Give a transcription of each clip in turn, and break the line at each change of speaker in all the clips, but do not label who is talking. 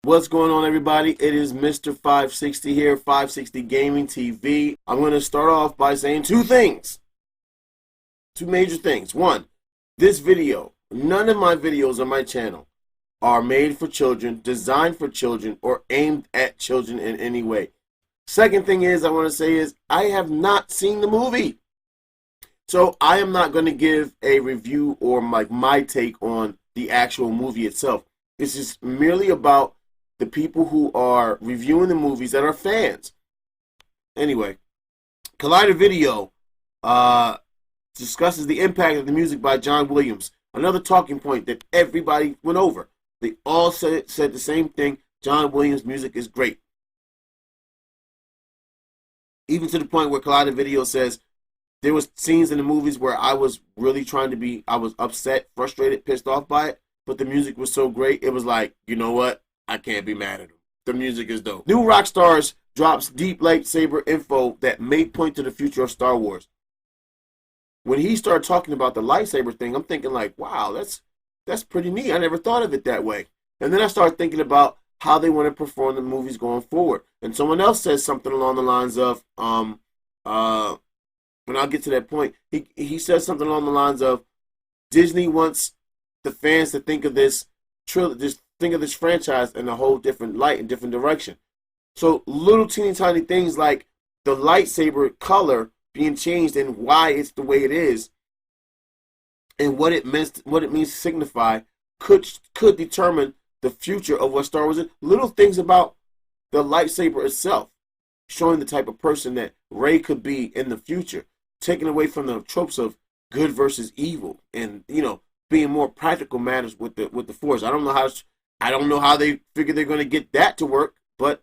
What's going on, everybody? It is Mr. 560 here, 560 Gaming TV. I'm going to start off by saying two things. Two major things. One, this video, none of my videos on my channel are made for children, designed for children, or aimed at children in any way. Second thing is, I want to say is, I have not seen the movie. So I am not going to give a review or my take on the actual movie itself. This is merely about the people who are reviewing the movies that are fans. Anyway, Collider Video discusses the impact of the music by John Williams. Another talking point that everybody went over. They all said the same thing. John Williams' music is great. Even to the point where Collider Video says there was scenes in the movies where I was really I was upset, frustrated, pissed off by it, but the music was so great, it was like, you know what? I can't be mad at him. The music is dope. New Rockstars drops deep lightsaber info that may point to the future of Star Wars. When he started talking about the lightsaber thing, I'm thinking like, wow, that's pretty neat. I never thought of it that way. And then I started thinking about how they want to perform the movies going forward. And someone else says something along the lines of, when I'll get to that point, he says something along the lines of, Disney wants the fans to think of this franchise in a whole different light and different direction. So little teeny tiny things like the lightsaber color being changed and why it's the way it is, and what it means to signify could determine the future of what Star Wars is. Little things about the lightsaber itself, showing the type of person that Rey could be in the future, taking away from the tropes of good versus evil, and being more practical matters with the Force. I don't know how they figure they're going to get that to work, but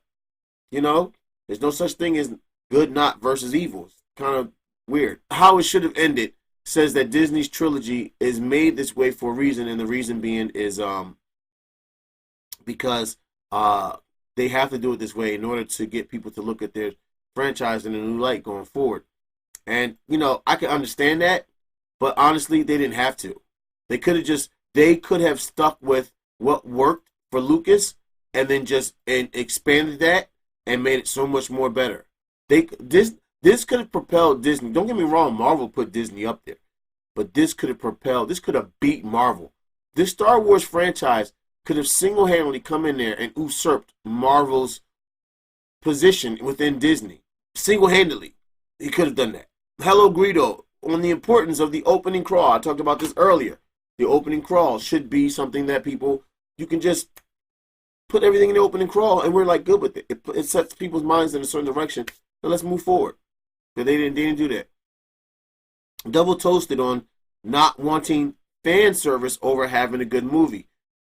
there's no such thing as good not versus evil. It's kind of weird. How it should have ended says that Disney's trilogy is made this way for a reason, and the reason being is because they have to do it this way in order to get people to look at their franchise in a new light going forward. And I can understand that, but honestly, they didn't have to. They could have stuck with what worked for Lucas and then and expanded that and made it so much more better. This could have propelled Disney. Don't get me wrong, Marvel put Disney up there, but this could have beat Marvel. This Star Wars franchise could have single-handedly come in there and usurped Marvel's position within Disney. Single-handedly, he could have done that. Hello Greedo, on the importance of the opening crawl. I talked about this earlier. The opening crawl should be something that you can just put everything in the opening crawl and we're like good with it. It sets people's minds in a certain direction. So let's move forward. But they didn't do that. Double toasted on not wanting fan service over having a good movie.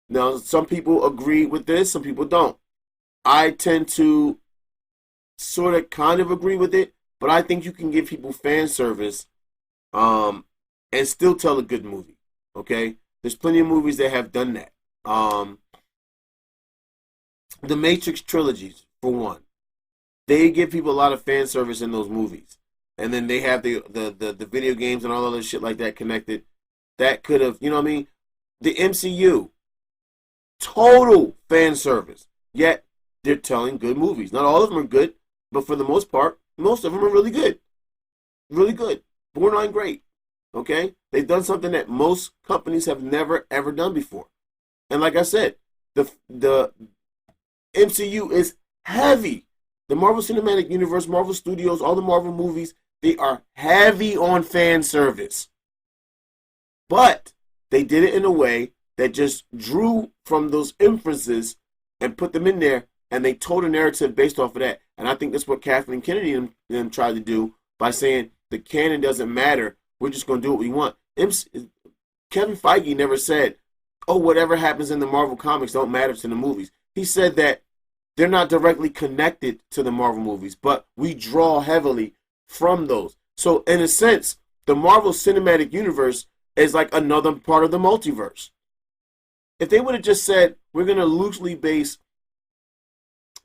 Now, some people agree with this, some people don't. I tend to sort of kind of agree with it, but I think you can give people fan service and still tell a good movie. Okay? There's plenty of movies that have done that. The Matrix trilogies, for one. They give people a lot of fan service in those movies. And then they have the video games and all other shit like that connected. That could have, The MCU. Total fan service. Yet, they're telling good movies. Not all of them are good, but for the most part, most of them are really good. Really good. Borderline great. Okay? They've done something that most companies have never, ever done before. And like I said, the MCU is heavy. The Marvel Cinematic Universe, Marvel Studios, all the Marvel movies, they are heavy on fan service. But they did it in a way that just drew from those inferences and put them in there, and they told a narrative based off of that. And I think that's what Kathleen Kennedy and them tried to do by saying the canon doesn't matter. We're just going to do what we want. Kevin Feige never said, oh, whatever happens in the Marvel comics don't matter to the movies. He said that they're not directly connected to the Marvel movies, but we draw heavily from those. So in a sense, the Marvel Cinematic Universe is like another part of the multiverse. If they would have just said, we're going to loosely base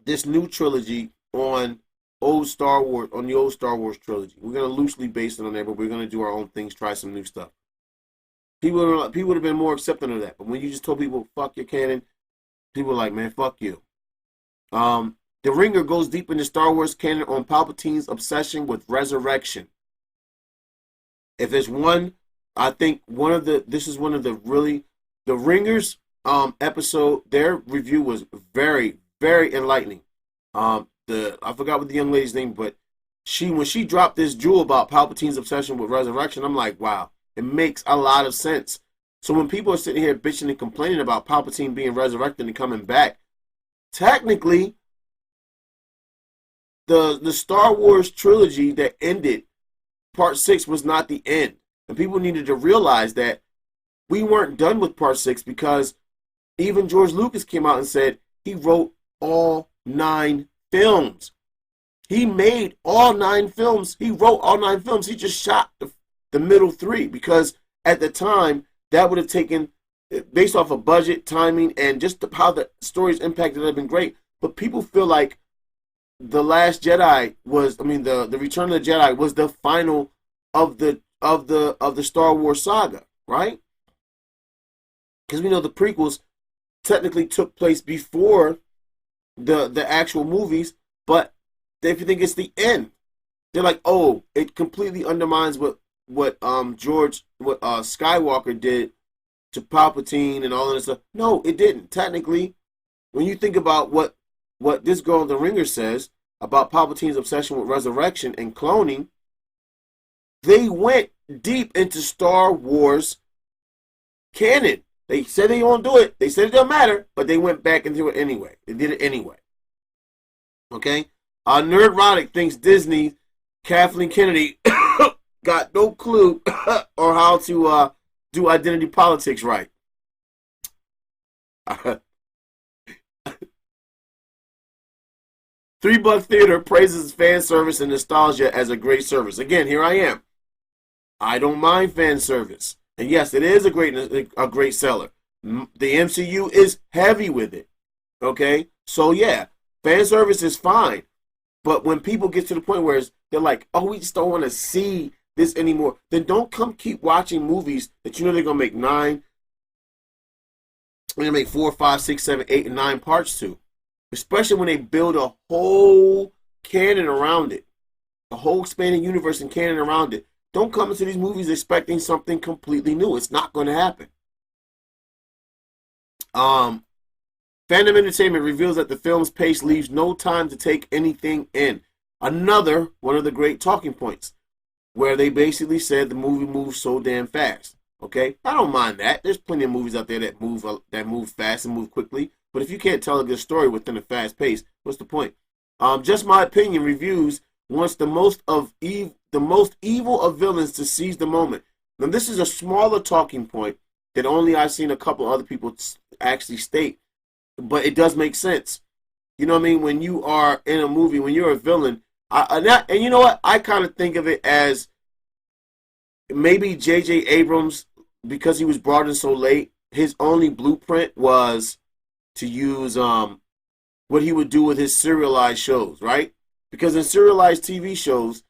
this new trilogy on the old Star Wars trilogy. We're going to loosely base it on there, but we're going to do our own things, try some new stuff. People would have been more accepting of that. But when you just told people, fuck your canon, people were like, man, fuck you. The Ringer goes deep into Star Wars canon on Palpatine's obsession with resurrection. If there's one, I think this is one of the really, the Ringers episode, their review was very, very enlightening. I forgot what the young lady's name, but when she dropped this jewel about Palpatine's obsession with resurrection, I'm like, wow, it makes a lot of sense. So when people are sitting here bitching and complaining about Palpatine being resurrected and coming back, technically, the Star Wars trilogy that ended, Part 6 was not the end. And people needed to realize that we weren't done with Part 6 because even George Lucas came out and said he wrote all 9 films. He made all 9 films. He wrote all 9 films. He just shot the middle 3 because at the time, that would have taken, based off of budget, timing, and just how the stories impacted, it would have been great. But people feel like The Last Jedi the Return of the Jedi was the final of the Star Wars saga, right? Because we know the prequels technically took place before the actual movies, but if you think it's the end, they're like, oh, it completely undermines what Skywalker did to Palpatine and all of this stuff. No, it didn't. Technically, when you think about what this girl in the Ringer says about Palpatine's obsession with resurrection and cloning, they went deep into Star Wars canon. They said they won't do it. They said it doesn't matter, but they went back into it anyway. They did it anyway. Okay? Nerdrotic thinks Disney, Kathleen Kennedy, got no clue on how to do identity politics right. $3 Theater praises fan service and nostalgia as a great service. Again, here I am. I don't mind fan service. And yes, it is a great seller. The MCU is heavy with it. Okay? So yeah, fan service is fine. But when people get to the point where they're like, oh, we just don't want to see this anymore, then don't keep watching movies that you know they're going to make 9, they're going to make 4, 5, 6, 7, 8, and 9 parts to. Especially when they build a whole canon around it. A whole expanding universe and canon around it. Don't come into these movies expecting something completely new. It's not going to happen. Fandom Entertainment reveals that the film's pace leaves no time to take anything in. Another one of the great talking points, where they basically said the movie moves so damn fast. Okay, I don't mind that. There's plenty of movies out there that move fast and move quickly. But if you can't tell a good story within a fast pace, what's the point? Just My Opinion reviews wants the most evil of villains to seize the moment. Now this is a smaller talking point that only I've seen a couple other people actually state, but it does make sense. You know what I mean? When you are in a movie, when you're a villain, and you know what? I kind of think of it as maybe J.J. Abrams, because he was brought in so late, his only blueprint was to use what he would do with his serialized shows, right? Because in serialized TV shows,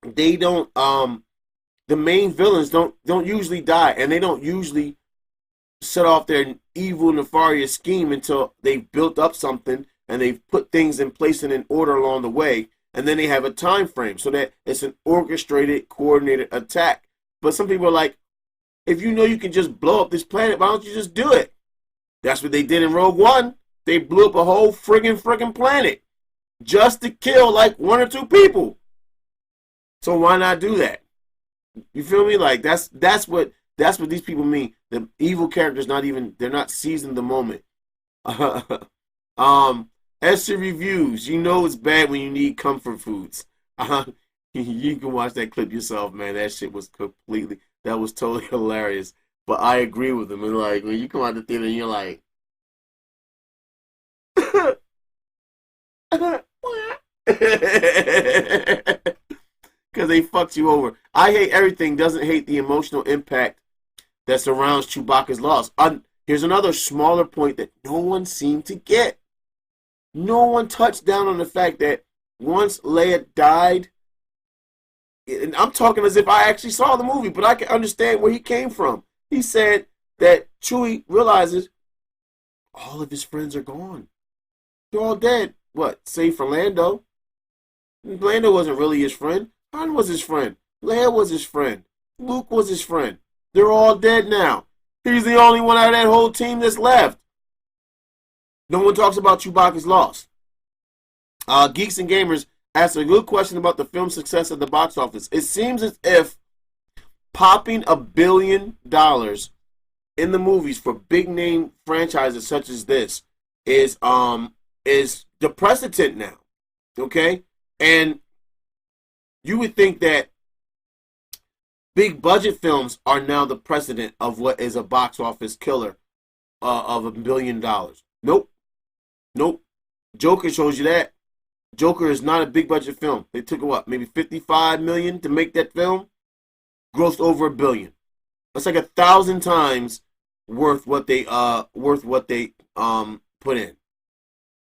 they don't the main villains don't usually die, and they don't usually set off their evil, nefarious scheme until they've built up something and they've put things in place and in order along the way, and then they have a time frame so that it's an orchestrated, coordinated attack. But some people are like, if you know you can just blow up this planet, why don't you just do it? That's what they did in Rogue One. They blew up a whole friggin' planet just to kill like 1 or 2 people. So why not do that? You feel me? Like that's what these people mean. The evil characters they're not seizing the moment. Esther reviews. You know it's bad when you need comfort foods. You can watch that clip yourself, man. That shit was totally hilarious. But I agree with them. And like when you come out the theater and you're like, because they fucked you over. I Hate Everything doesn't hate the emotional impact that surrounds Chewbacca's loss. Here's another smaller point that no one seemed to get. No one touched down on the fact that once Leia died, and I'm talking as if I actually saw the movie, but I can understand where he came from. He said that Chewie realizes all of his friends are gone. They're all dead. What? Save for Lando. Lando wasn't really his friend. Han was his friend. Leia was his friend. Luke was his friend. They're all dead now. He's the only one out of that whole team that's left. No one talks about Chewbacca's loss. Geeks and Gamers asked a good question about the film's success at the box office. It seems as if popping $1 billion in the movies for big name franchises such as this is the precedent now. Okay? And you would think that big budget films are now the precedent of what is a box office killer of $1 billion. Nope. Joker shows you that. Joker is not a big budget film. They took what, maybe $55 million to make that film? Grossed over $1 billion. That's like 1,000 times worth what they put in.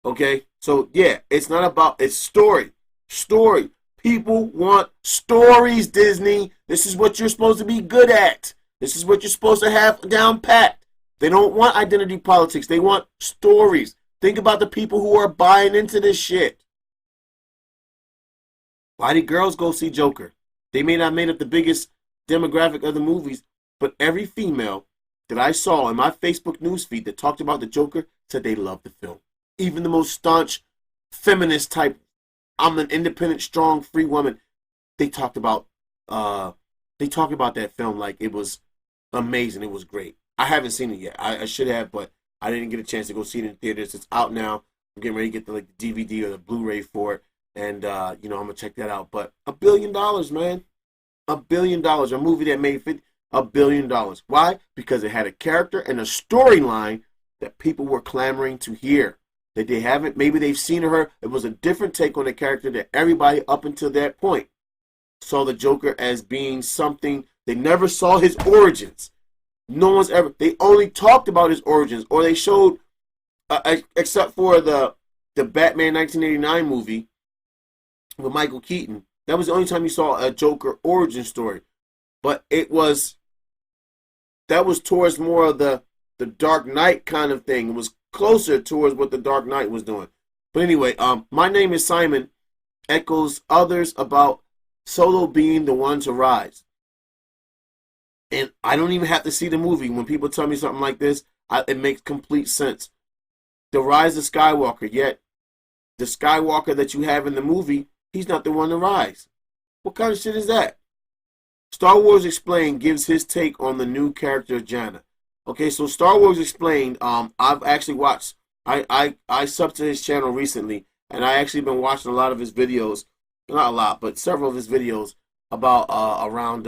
Okay? So yeah, it's not about, it's story. Story. People want stories, Disney. This is what you're supposed to be good at. This is what you're supposed to have down pat. They don't want identity politics. They want stories. Think about the people who are buying into this shit. Why did girls go see Joker? They may not have made up the biggest demographic of the movies, but every female that I saw in my Facebook newsfeed that talked about the Joker said they loved the film. Even the most staunch feminist type, I'm an independent, strong, free woman, they talked about that film like it was amazing. It was great. I haven't seen it yet. I should have, but I didn't get a chance to go see it in theaters. It's out now. I'm getting ready to get the DVD or the Blu-ray for it, and I'm gonna check that out. But $1 billion, man, $1 billion. A movie that made $1 billion. Why? Because it had a character and a storyline that people were clamoring to hear. That they haven't. Maybe they've seen her. It was a different take on the character that everybody up until that point saw the Joker as being something. They never saw his origins. No one's ever. They only talked about his origins, or they showed, except for the Batman 1989 movie with Michael Keaton. That was the only time you saw a Joker origin story. But that was towards more of the Dark Knight kind of thing. It was closer towards what the Dark Knight was doing. But anyway, my name is Simon. Echoes others about Solo being the one to rise. And I don't even have to see the movie. When people tell me something like this, it makes complete sense. The rise of Skywalker, yet the Skywalker that you have in the movie, he's not the one to rise. What kind of shit is that? Star Wars Explained gives his take on the new character Jaina. Okay, so Star Wars Explained, I've actually watched, I subbed to his channel recently, and I actually been watching a lot of his videos, not a lot, but several of his videos about, around,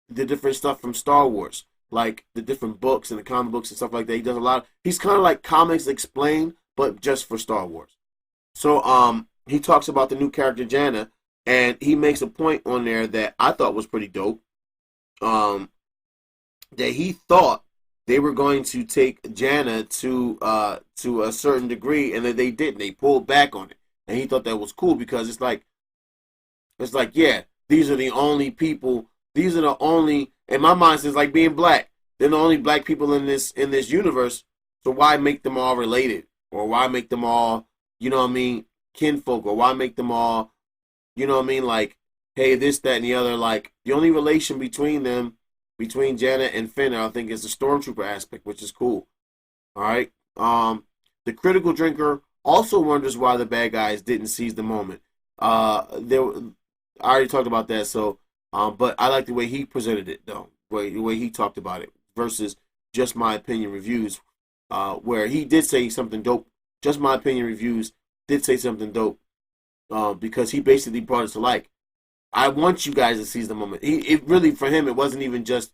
the different stuff from Star Wars, like the different books and the comic books and stuff like that. He does a lot. He's kind of like Comics Explained, but just for Star Wars. So he talks about the new character Jaina, and he makes a point on there that I thought was pretty dope. That he thought they were going to take Jaina to a certain degree, and that they didn't. They pulled back on it, and he thought that was cool because it's like yeah, these are the only people. These are the only, in my mind, it's like being black. They're the only black people in this universe. So why make them all related, or why make them all, you know what I mean, kinfolk, or why make them all, you know what I mean, like, hey, this, that, and the other. Like, the only relation between them, between Jaina and Finn, I think, is the stormtrooper aspect, which is cool. All right. The critical drinker also wonders why the bad guys didn't seize the moment. I already talked about that, so. But I like the way he presented it, though, the way he talked about it, versus Just My Opinion Reviews, where he did say something dope. Just My Opinion Reviews did say something dope, because he basically brought it to light. I want you guys to seize the moment. It really, for him, it wasn't even just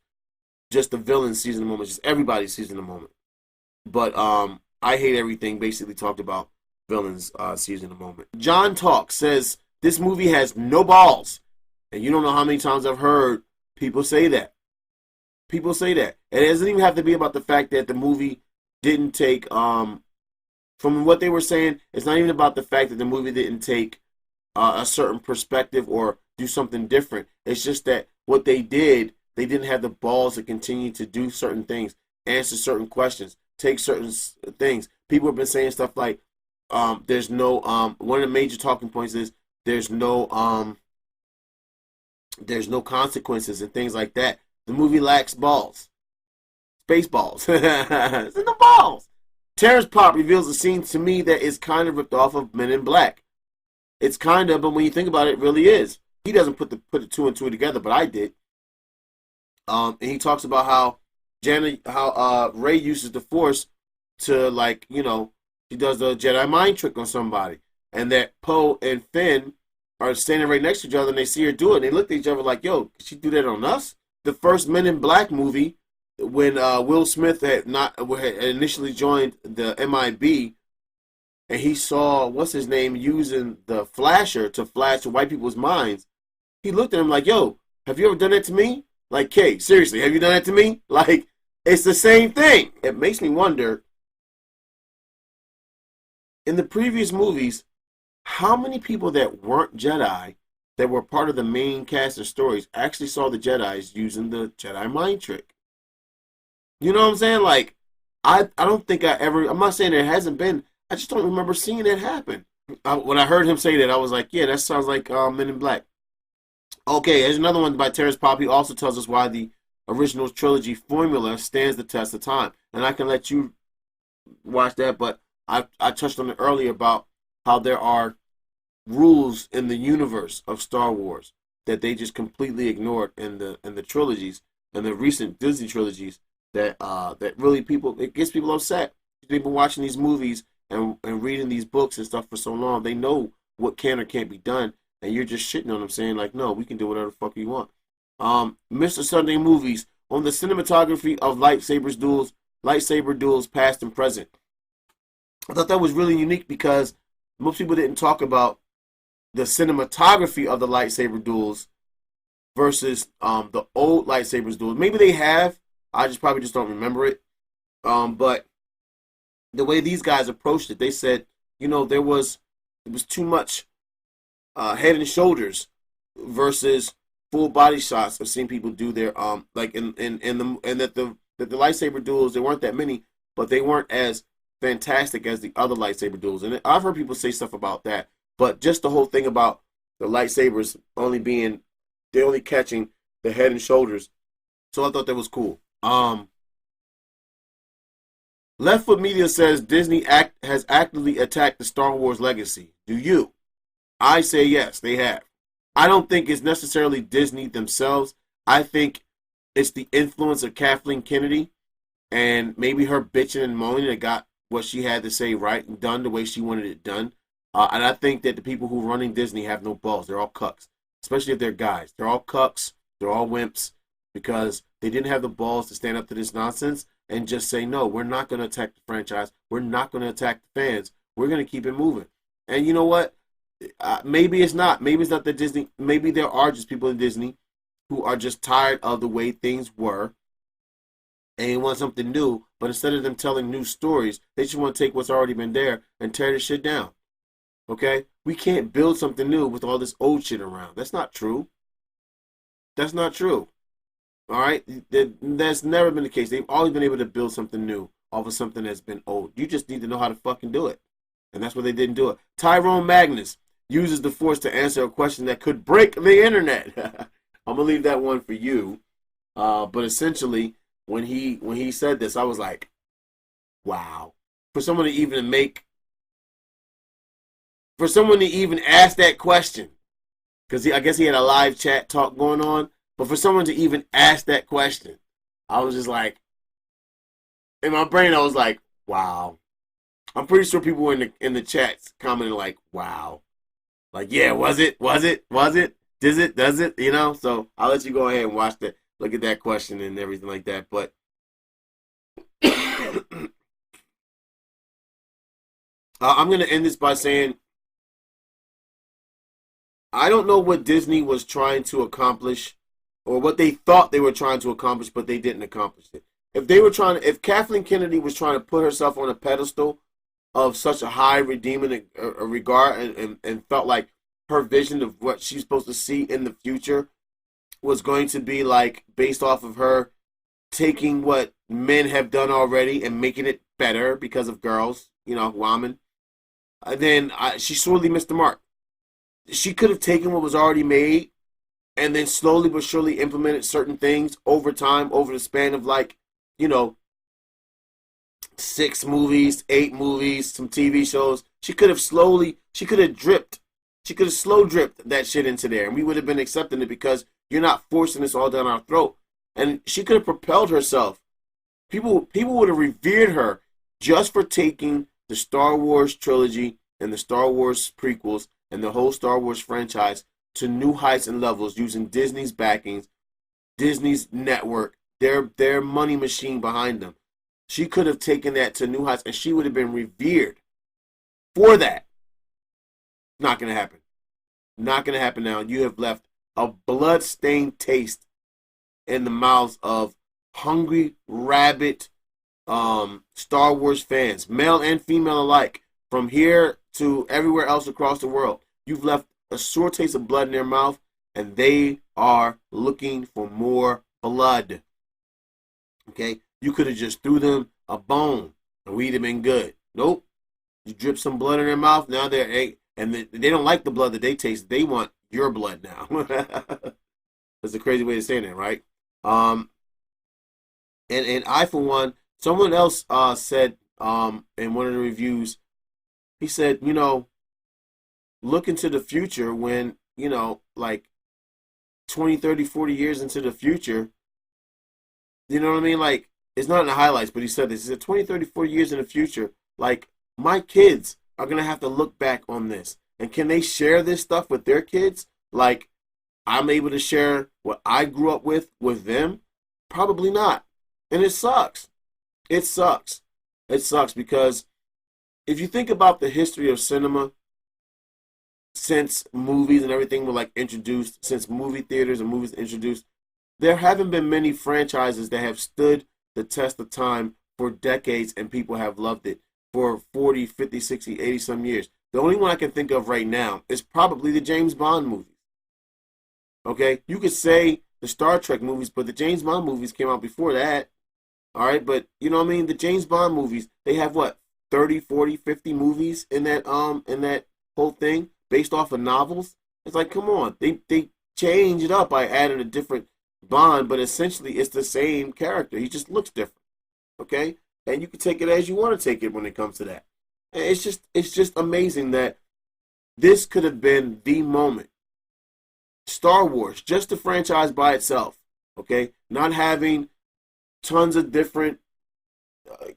the villain seizing the moment, just everybody seizing the moment. But I Hate Everything basically talked about villains seizing the moment. Jon Talk says this movie has no balls. And you don't know how many times I've heard people say that. People say that. And it doesn't even have to be about the fact that the movie didn't take, from what they were saying, it's not even about the fact that the movie didn't take a certain perspective or do something different. It's just that what they did, they didn't have the balls to continue to do certain things, answer certain questions, take certain things. People have been saying stuff like, there's no one of the major talking points is there's no consequences and things like that. The movie lacks balls, space balls. It's in the balls. Terrence Pop reveals a scene to me that is kind of ripped off of Men in Black. It's kind of, but when you think about it, it really is. He doesn't put the two and two together, but I did. And he talks about how Rey uses the Force to, like, you know, he does the Jedi mind trick on somebody, and that Poe and Finn are standing right next to each other, and they see her do it, and they look at each other like, "Yo, could she do that on us?" The first Men in Black movie, when Will Smith had initially joined the MIB, and he saw what's his name using the flasher to flash white people's minds, he looked at him like, "Yo, have you ever done that to me? Like, Kay, seriously, have you done that to me?" Like, it's the same thing. It makes me wonder, in the previous movies, how many people that weren't Jedi, that were part of the main cast of stories, actually saw the Jedis using the Jedi mind trick? You know what I'm saying? Like, I don't think I ever, I'm not saying there hasn't been, I just don't remember seeing it happen. When I heard him say that, I was like, yeah, that sounds like Men in Black. Okay, here's another one by Terrence Popp. He also tells us why the original trilogy formula stands the test of time. And I can let you watch that, but I touched on it earlier about how there are rules in the universe of Star Wars that they just completely ignored in the trilogies, and the recent Disney trilogies, that really it gets people upset. They've been watching these movies and reading these books and stuff for so long. They know what can or can't be done, and you're just shitting on them, saying like, no, we can do whatever the fuck you want. Mr. Sunday Movies on the cinematography of lightsaber duels past and present. I thought that was really unique because most people didn't talk about the cinematography of the lightsaber duels versus the old lightsabers duels. Maybe they have. I probably just don't remember it. But the way these guys approached it, they said, you know, it was too much head and shoulders versus full body shots of seeing people do their like in the lightsaber duels, there weren't that many, but they weren't as fantastic as the other lightsaber duels. And I've heard people say stuff about that, but just the whole thing about the lightsabers they're only catching the head and shoulders. So I thought that was cool. Left Foot Media says Disney has actively attacked the Star Wars legacy. Do you? I say yes, they have. I don't think it's necessarily Disney themselves. I think it's the influence of Kathleen Kennedy and maybe her bitching and moaning that got what she had to say right and done the way she wanted it done. And I think that the people who are running Disney have no balls. They're all cucks, especially if they're guys. They're all cucks. They're all wimps because they didn't have the balls to stand up to this nonsense and just say, no, we're not going to attack the franchise. We're not going to attack the fans. We're going to keep it moving. And you know what? Maybe it's not. Maybe it's not that Disney. Maybe there are just people in Disney who are just tired of the way things were and they want something new. But instead of them telling new stories, they just want to take what's already been there and tear this shit down. Okay? We can't build something new with all this old shit around. That's not true. That's not true. All right? That's never been the case. They've always been able to build something new off of something that's been old. You just need to know how to fucking do it. And that's why they didn't do it. Tyrone Magnus uses the Force to answer a question that could break the internet. I'm going to leave that one for you. But essentially, when he said this, I was like, wow. For someone to even ask that question, because I guess he had a live chat talk going on, but for someone to even ask that question, I was just like, in my brain, I was like, wow. I'm pretty sure people were in the chats commenting like, wow. Like, yeah, was it? Does it? You know? So I'll let you go ahead and look at that question and everything like that. But I'm going to end this by saying, I don't know what Disney was trying to accomplish or what they thought they were trying to accomplish, but they didn't accomplish it. If Kathleen Kennedy was trying to put herself on a pedestal of such a high redeeming regard and felt like her vision of what she's supposed to see in the future was going to be like based off of her taking what men have done already and making it better because of girls, you know, women, then she sorely missed the mark. She could have taken what was already made and then slowly but surely implemented certain things over time, over the span of like, you know, 6 movies, 8 movies, some TV shows. She could have slow dripped that shit into there, and we would have been accepting it because you're not forcing this all down our throat. And she could have propelled herself. People would have revered her just for taking the Star Wars trilogy and the Star Wars prequels and the whole Star Wars franchise to new heights and levels using Disney's backings, Disney's network, their money machine behind them. She could have taken that to new heights, and she would have been revered for that. Not going to happen. Not going to happen now. You have left a blood-stained taste in the mouths of hungry, rabid Star Wars fans, male and female alike, from here to everywhere else across the world. You've left a sore taste of blood in their mouth, and they are looking for more blood. Okay? You could have just threw them a bone, and we'd have been good. Nope. You drip some blood in their mouth, now and they don't like the blood that they taste. They want your blood now. That's a crazy way of saying it, right? And I, for one, someone else said in one of the reviews, he said, look into the future when, like 20, 30, 40 years into the future, you know what I mean? Like, it's not in the highlights, but he said this. He said 20, 30, 40 years in the future, like, my kids are going to have to look back on this. And can they share this stuff with their kids? Like, I'm able to share what I grew up with them? Probably not. And it sucks. It sucks. It sucks because if you think about the history of cinema, since movies and everything were like introduced, since movie theaters and movies introduced, there haven't been many franchises that have stood the test of time for decades and people have loved it for 40, 50, 60, 80 some years. The only one I can think of right now is probably the James Bond movies. Okay? You could say the Star Trek movies, but the James Bond movies came out before that. All right? But, you know what I mean? The James Bond movies, they have what? 30, 40, 50 movies in that whole thing based off of novels. It's like, come on. They change it up by adding a different Bond, but essentially it's the same character. He just looks different. Okay? And you can take it as you want to take it when it comes to that. And it's just amazing that this could have been the moment. Star Wars, just the franchise by itself, okay? Not having tons of different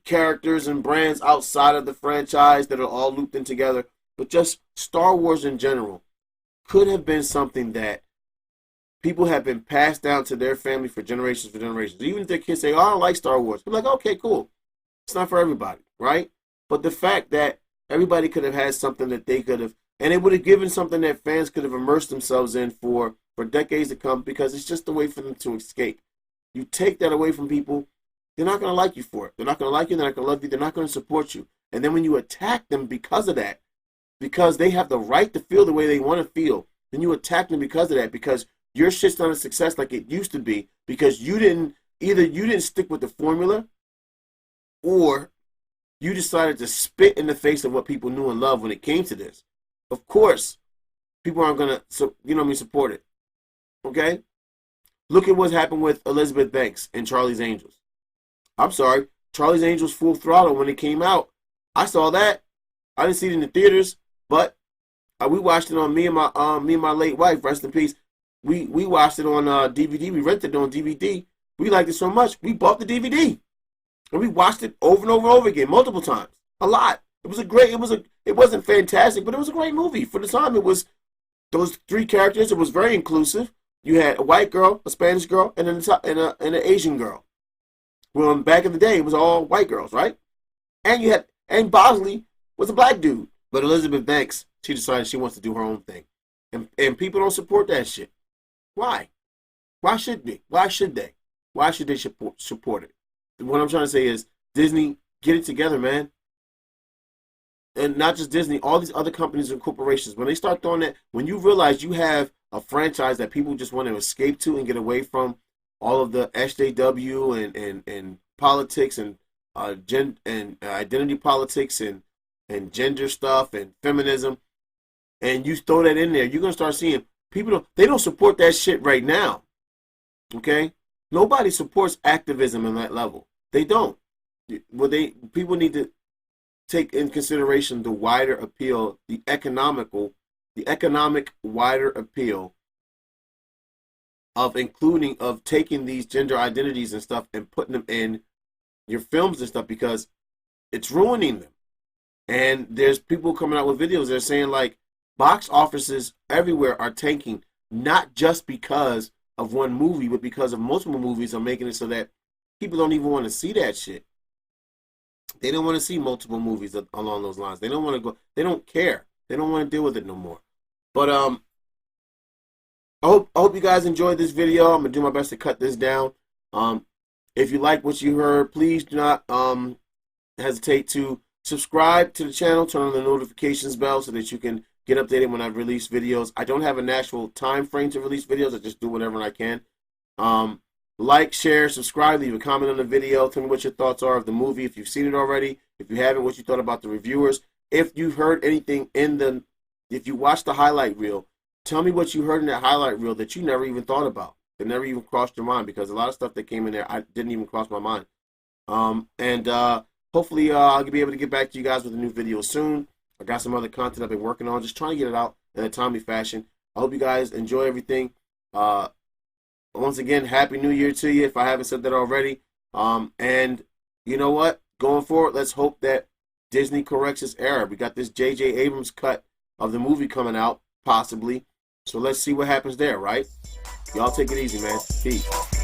characters and brands outside of the franchise that are all looped in together, but just Star Wars in general could have been something that people have been passed down to their family for generations. Even if their kids say, oh, I don't like Star Wars, they're like, okay, cool. It's not for everybody, right? But the fact that everybody could have had something that they could have, and it would have given something that fans could have immersed themselves in for decades to come, because it's just a way for them to escape. You take that away from people, they're not going to like you for it. They're not going to like you, they're not going to love you, they're not going to support you. And then when you attack them because of that, because they have the right to feel the way they want to feel, then you attack them because of that, because your shit's not a success like it used to be, because you didn't stick with the formula, or you decided to spit in the face of what people knew and loved when it came to this. Of course, people aren't going to, support it. Okay? Look at what happened with Elizabeth Banks and Charlie's Angels. I'm sorry, Charlie's Angels full throttle when it came out. I saw that. I didn't see it in the theaters, but we watched it on me and my late wife, rest in peace. We watched it on DVD. We rented it on DVD. We liked it so much, we bought the DVD. And we watched it over and over and over again, multiple times. A lot. It wasn't fantastic, but it was a great movie. For the time, it was those 3 characters. It was very inclusive. You had a white girl, a Spanish girl, and an Asian girl. Well, back in the day, it was all white girls, right? And Bosley was a black dude. But Elizabeth Banks, she decided she wants to do her own thing. And people don't support that shit. Why? Why should they? Why should they? Why should they support it? What I'm trying to say is, Disney, get it together, man. And not just Disney, all these other companies and corporations, when they start throwing that, when you realize you have a franchise that people just want to escape to and get away from all of the SJW and politics and identity politics and and gender stuff and feminism, and you throw that in there, you're gonna start seeing people they don't support that shit right now. Okay? Nobody supports activism in that level. They don't. Well, people need to take in consideration the wider appeal, the economic wider appeal of taking these gender identities and stuff and putting them in your films and stuff, because it's ruining them. And there's people coming out with videos that are saying like box offices everywhere are tanking, not just because of one movie, but because of multiple movies are making it so that people don't even want to see that shit. They don't want to see multiple movies along those lines. They don't want to go. They don't care. They don't want to deal with it no more. But I hope you guys enjoyed this video. I'm gonna do my best to cut this down. If you like what you heard, please do not hesitate to subscribe to the channel, turn on the notifications bell so that you can get updated when I release videos. I don't have an actual time frame to release videos. I just do whatever I can. Like, share, subscribe, leave a comment on the video. Tell me what your thoughts are of the movie. If you've seen it already, if you haven't, what you thought about the reviewers. If you've heard anything if you watched the highlight reel, tell me what you heard in that highlight reel that you never even thought about, that never even crossed your mind, because a lot of stuff that came in there, I didn't even cross my mind. Hopefully I'll be able to get back to you guys with a new video soon. I got some other content I've been working on, just trying to get it out in a timely fashion. I hope you guys enjoy everything. Once again, Happy New Year to you if I haven't said that already. And you know what? Going forward, let's hope that Disney corrects its error. We got this J.J. Abrams cut of the movie coming out, possibly. So let's see what happens there, right? Y'all take it easy, man. Peace.